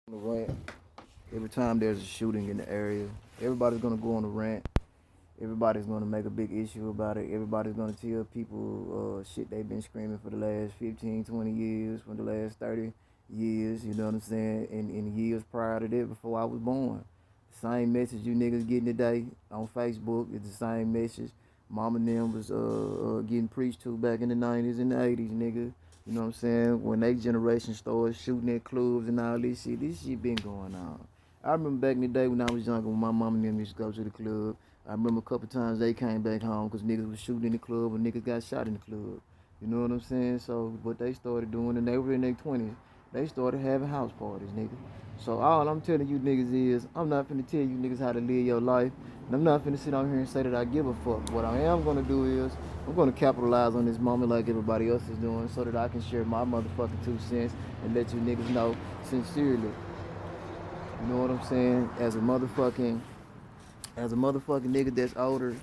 On the rant. Every time there's a shooting in the area, everybody's gonna go on a rant. Everybody's gonna make a big issue about it. Everybody's gonna tell people shit they've been screaming for the last 15, 20 years, for the last 30 years, you know what I'm saying? And years prior to that, before I was born. The same message you niggas getting today on Facebook is the same message mama and them was getting preached to back in the 90s and the 80s, nigga. You know what I'm saying? When they generation started shooting at clubs and all this shit been going on. I remember back in the day when I was younger, when my mom and them used to go to the club. I remember a couple times they came back home because niggas was shooting in the club or niggas got shot in the club. You know what I'm saying? So what they started doing, and they were in their 20s, they started having house parties, nigga. So all I'm telling you niggas is, I'm not finna tell you niggas how to live your life. And I'm not finna sit on here and say that I give a fuck. What I am gonna do is, I'm gonna capitalize on this moment like everybody else is doing so that I can share my motherfucking 2 cents and let you niggas know sincerely. You know what I'm saying? As a motherfucking nigga that's older,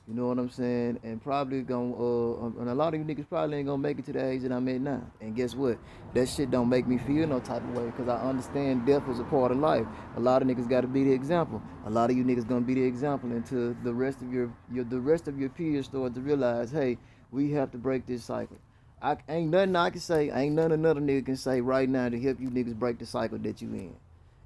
you know what I'm saying? And probably and a lot of you niggas probably ain't gonna make it to the age that I'm at now. And guess what? That shit don't make me feel no type of way because I understand death is a part of life. A lot of niggas gotta be the example. A lot of you niggas gonna be the example until the rest of your peers start to realize, hey, we have to break this cycle. I ain't nothing I can say, ain't nothing another nigga can say right now to help you niggas break the cycle that you in.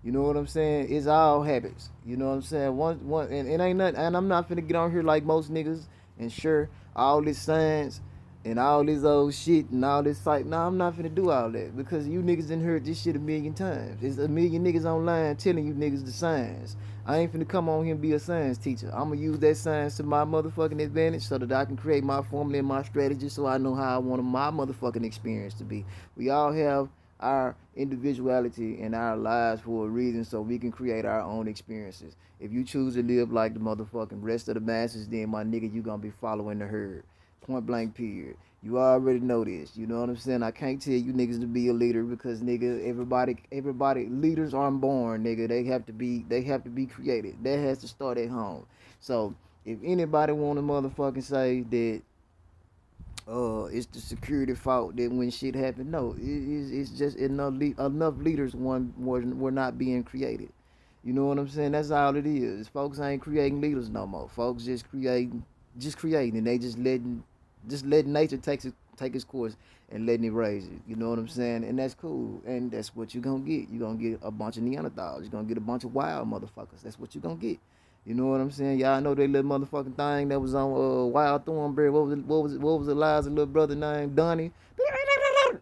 You know what I'm saying? It's all habits. You know what I'm saying? One, and it ain't nothing. And I'm not finna get on here like most niggas and sure all this science and all this old shit and all this psych. Nah, I'm not finna do all that because you niggas done heard this shit a million times. There's a million niggas online telling you niggas the science. I ain't finna come on here and be a science teacher. I'm gonna use that science to my motherfucking advantage so that I can create my formula and my strategy so I know how I want my motherfucking experience to be. We all have our individuality in our lives for a reason so we can create our own experiences. If you choose to live like the motherfucking rest of the masses, then my nigga, you gonna be following the herd. Point blank period. You already know this. You know what I'm saying? I can't tell you niggas to be a leader because nigga, everybody leaders aren't born, nigga. They have to be created. That has to start at home. So if anybody wanna motherfucking say that it's the security fault that when shit happened. No, it's just enough leaders were not being created. You know what I'm saying? That's all it is. Folks ain't creating leaders no more. Folks just creating, and they just letting nature take its course and letting it raise it. You know what I'm saying? And that's cool. And that's what you're gonna get. You're gonna get a bunch of Neanderthals. You're gonna get a bunch of wild motherfuckers. That's what you're gonna get. You know what I'm saying? Y'all know that little motherfucking thing that was on Wild Thornberry. What was Eliza's little brother named Donnie?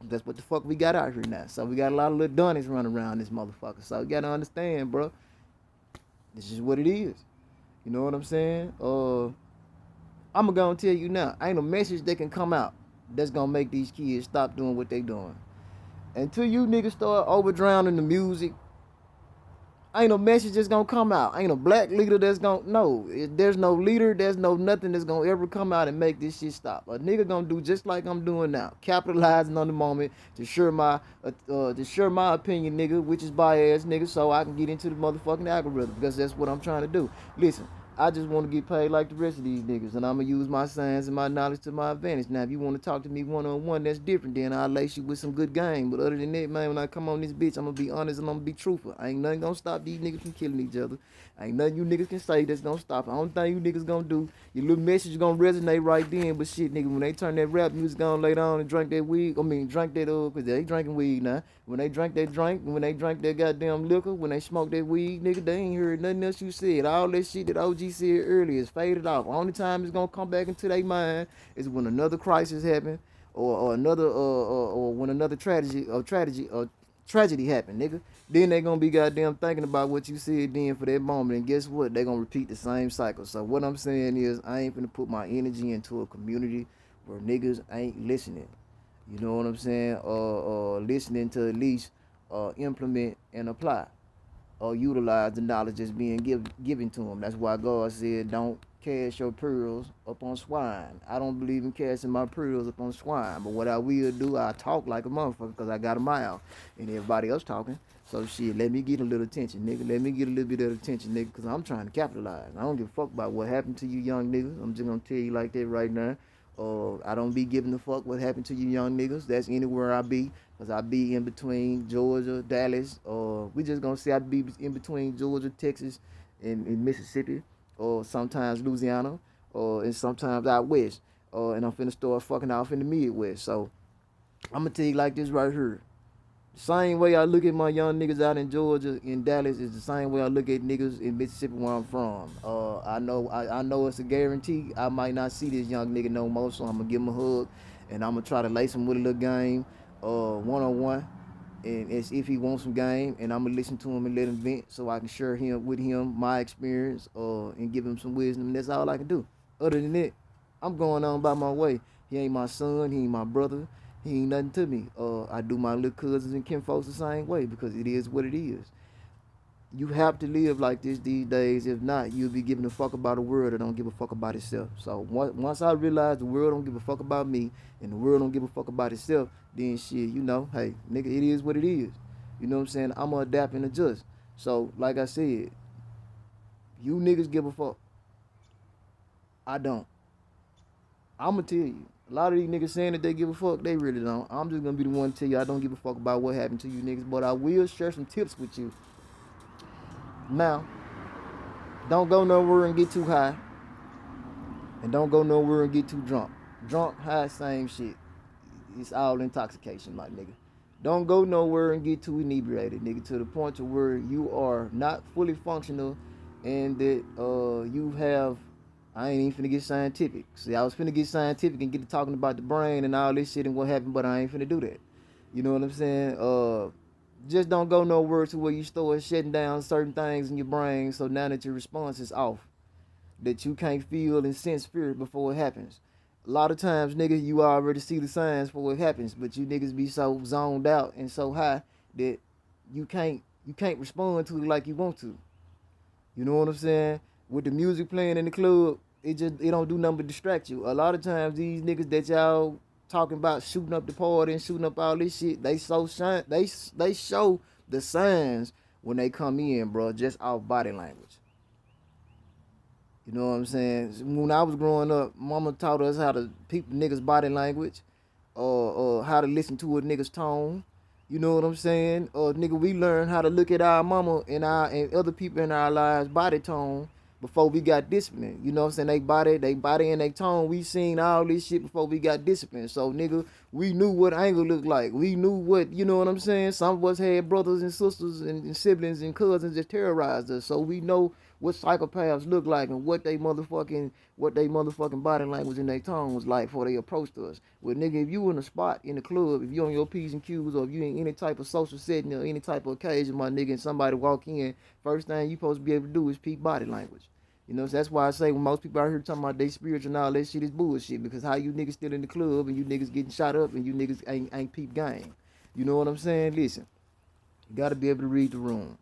That's what the fuck we got out here now. So we got a lot of little Donnies running around this motherfucker. So you gotta understand, bro. This is what it is. You know what I'm saying? I'm gonna tell you now. Ain't a message that can come out that's gonna make these kids stop doing what they doing. Until you niggas start over drowning the music, ain't no message that's gonna come out. Ain't a black leader that's gonna no. There's no leader. There's no nothing that's gonna ever come out and make this shit stop. A nigga gonna do just like I'm doing now, capitalizing on the moment to share my opinion, nigga, which is biased, nigga, so I can get into the motherfucking algorithm because that's what I'm trying to do. Listen. I just want to get paid like the rest of these niggas, and I'm gonna use my science and my knowledge to my advantage. Now, if you want to talk to me one on one, that's different. Then I'll lace you with some good game. But other than that, man, when I come on this bitch, I'm gonna be honest and I'm gonna be truthful. Ain't nothing gonna stop these niggas from killing each other. Ain't nothing you niggas can say that's gonna stop it. Only thing you niggas gonna do, your little message gonna resonate right then. But shit, nigga, when they turn that rap music on later on and drink that weed, drink that cause they drinking weed now. When they drink that drink, when they drink that goddamn liquor, when they smoke that weed, nigga, they ain't heard nothing else you said. All that shit that OG said earlier is faded off. Only time it's gonna come back into their mind is when another crisis happen, or another or when another tragedy happen, nigga. Then they gonna be goddamn thinking about what you said then for that moment, and guess what? They gonna repeat the same cycle. So what I'm saying is, I ain't finna put my energy into a community where niggas ain't listening. You know what I'm saying? Listening to at least implement and apply or utilize the knowledge that's being given to them. That's why God said, don't cast your pearls upon swine. I don't believe in casting my pearls upon swine. But what I will do, I talk like a motherfucker because I got a mouth and everybody else talking. So shit, let me get a little attention, nigga. Let me get a little bit of attention, nigga, because I'm trying to capitalize. I don't give a fuck about what happened to you young niggas. I'm just going to tell you like that right now. I don't be giving a fuck what happened to you young niggas. That's anywhere I be. Cause I be in between Georgia, Dallas, or we just gonna say I be in between Georgia, Texas, and Mississippi, or sometimes Louisiana, and sometimes out west. And I'm finna start fucking off in the Midwest. So I'm gonna tell you like this right here. The same way I look at my young niggas out in Georgia, in Dallas, is the same way I look at niggas in Mississippi where I'm from. I know it's a guarantee. I might not see this young nigga no more, so I'm gonna give him a hug, and I'm gonna try to lace him with a little game, one on one, and as if he wants some game, and I'm gonna listen to him and let him vent, so I can share him with him my experience, and give him some wisdom. And that's all I can do. Other than that, I'm going on by my way. He ain't my son. He ain't my brother. He ain't nothing to me. I do my little cousins and kinfolks the same way because it is what it is. You have to live like this these days. If not, you'll be giving a fuck about the world that don't give a fuck about itself. So once I realize the world don't give a fuck about me and the world don't give a fuck about itself, then shit, hey, nigga, it is what it is. You know what I'm saying? I'm gonna adapt and adjust. So, like I said, you niggas give a fuck. I don't. I'ma tell you. A lot of these niggas saying that they give a fuck, they really don't. I'm just gonna be the one to tell you I don't give a fuck about what happened to you niggas, but I will share some tips with you. Now, don't go nowhere and get too high. And don't go nowhere and get too drunk. Drunk, high, same shit. It's all intoxication, my nigga. Don't go nowhere and get too inebriated, nigga, to the point to where you are not fully functional and that you have. I ain't even finna get scientific. See, I was finna get scientific and get to talking about the brain and all this shit and what happened, but I ain't finna do that. You know what I'm saying? Just don't go nowhere to where you start shutting down certain things in your brain so now that your response is off. That you can't feel and sense fear before it happens. A lot of times, nigga, you already see the signs before it happens, but you niggas be so zoned out and so high that you can't respond to it like you want to. You know what I'm saying? With the music playing in the club, it don't do nothing but distract you. A lot of times these niggas that y'all talking about shooting up the party and shooting up all this shit, they show the signs when they come in, bro, just off body language. You know what I'm saying? When I was growing up, mama taught us how to peep the niggas' body language, or how to listen to a nigga's tone. You know what I'm saying? Nigga, we learned how to look at our mama and other people in our lives' body tone before we got disciplined. You know what I'm saying? They body and they tone. We seen all this shit before we got disciplined. So, nigga, we knew what anger looked like. We knew what, you know what I'm saying? Some of us had brothers and sisters and siblings and cousins that terrorized us. So we know what psychopaths look like and what they motherfucking body language and their tone was like before they approached us. Well, nigga, if you in a spot in the club, if you on your P's and Q's, or if you in any type of social setting or any type of occasion, my nigga, and somebody walk in, first thing you supposed to be able to do is peep body language. You know, so that's why I say when most people out here talking about they spiritual and all that shit is bullshit, because how you niggas still in the club and you niggas getting shot up and you niggas ain't peep game. You know what I'm saying? Listen, you gotta be able to read the room.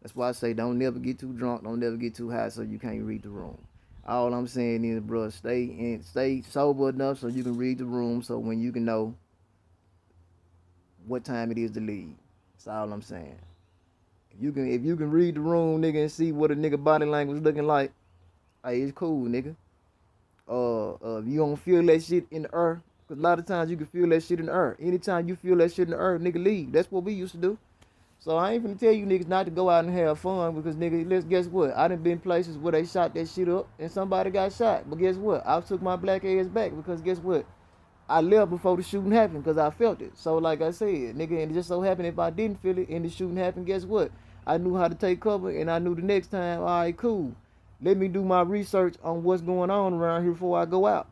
That's why I say don't never get too drunk, don't never get too high so you can't read the room. All I'm saying is, bro, stay sober enough so you can read the room, so when you can know what time it is to leave. That's all I'm saying. If you can read the room, nigga, and see what a nigga body language looking like, hey, it's cool, nigga. If you don't feel that shit in the earth, cause a lot of times you can feel that shit in the earth. Anytime you feel that shit in the earth, nigga, leave. That's what we used to do. So I ain't finna tell you niggas not to go out and have fun, because nigga, let's guess what? I done been places where they shot that shit up and somebody got shot. But guess what? I took my black ass back, because guess what? I left before the shooting happened because I felt it. So like I said, nigga, and it just so happened if I didn't feel it and the shooting happened, guess what? I knew how to take cover, and I knew the next time, all right, cool. Let me do my research on what's going on around here before I go out.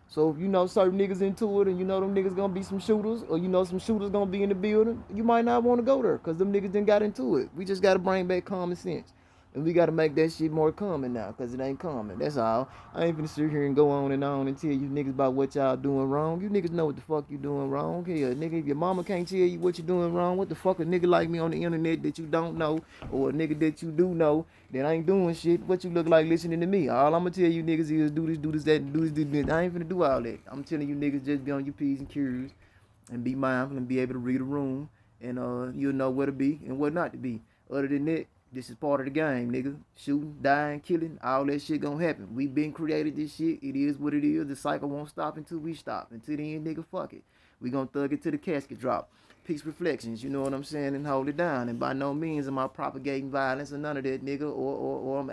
So if you know certain niggas into it and you know them niggas gonna be some shooters, or you know some shooters gonna be in the building, you might not want to go there because them niggas done got into it. We just gotta bring back common sense. And we gotta make that shit more common now, because it ain't common. That's all. I ain't finna sit here and go on and tell you niggas about what y'all doing wrong. You niggas know what the fuck you doing wrong. Hell, nigga, if your mama can't tell you what you doing wrong, what the fuck a nigga like me on the internet that you don't know, or a nigga that you do know that ain't doing shit, what you look like listening to me? All I'm gonna tell you niggas is do this, that, and do this, that. I ain't finna do all that. I'm telling you niggas just be on your P's and Q's and be mindful and be able to read a room, and you'll know where to be and what not to be. Other than that, this is part of the game, nigga. Shooting, dying, killing, all that shit gonna happen. We been created this shit. It is what it is. The cycle won't stop until we stop. Until then, nigga, fuck it. We gonna thug it till the casket drop. Peace Reflections, you know what I'm saying, and hold it down. And by no means am I propagating violence or none of that, nigga, or I'm